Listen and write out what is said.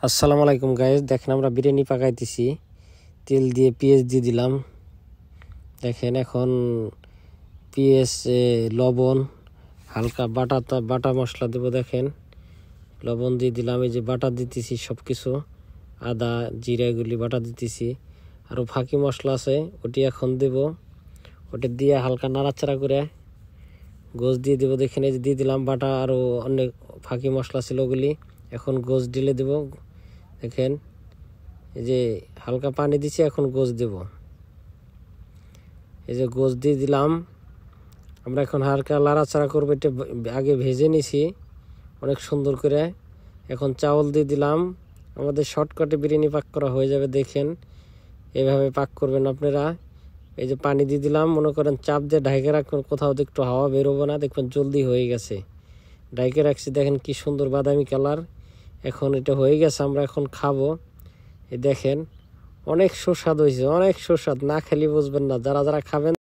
আসসালামু আলাইকুম গাইস, দেখেন আমরা বিরিয়ানি পাকাইতেছি। তেল দিয়ে পেঁয়াজ দিয়ে দিলাম। দেখেন এখন পেঁয়াজ, লবণ, হালকা বাটা মশলা দেবো। দেখেন লবণ দিয়ে দিলাম, এই যে বাটা দিতেছি সব কিছু, আদা জিরা এগুলি বাটা দিতেছি। আরও ফাঁকি মশলা আছে, ওটি এখন দেব। ওটা দিয়ে হালকা নাড়াচাড়া করে গোশ দিয়ে দেবো। দেখেন এই যে দিয়ে দিলাম বাটা, আরও অনেক ফাঁকি মশলা ছিল ওগুলি। এখন গোশ ঢেলে দেবো। দেখেন এই যে হালকা পানি দিছি, এখন গোশ দেব। এই যে গোশ দিয়ে দিলাম। আমরা এখন হালকা নাড়াচাড়া করবো। এটা আগে ভেজে নিছি অনেক সুন্দর করে। এখন চাউল দিয়ে দিলাম। আমাদের শর্টকাটে বিরিয়ানি পাক করা হয়ে যাবে। দেখেন এভাবে পাক করবেন আপনারা। এই যে পানি দিয়ে দিলাম, মনে করেন চাপ দিয়ে ঢাইকে রাখবেন, কোথাও একটু হাওয়া বেরোবো না। দেখবেন জলদি হয়ে গেছে। ঢাইকে রাখছি, দেখেন কি সুন্দর বাদামি কালার। এখন এটা হয়ে গেছে, আমরা এখন খাবো। এই দেখেন অনেক সুস্বাদ হয়েছে, অনেক সুস্বাদ, না খেলে বুঝবেন না। যারা যারা খাবেন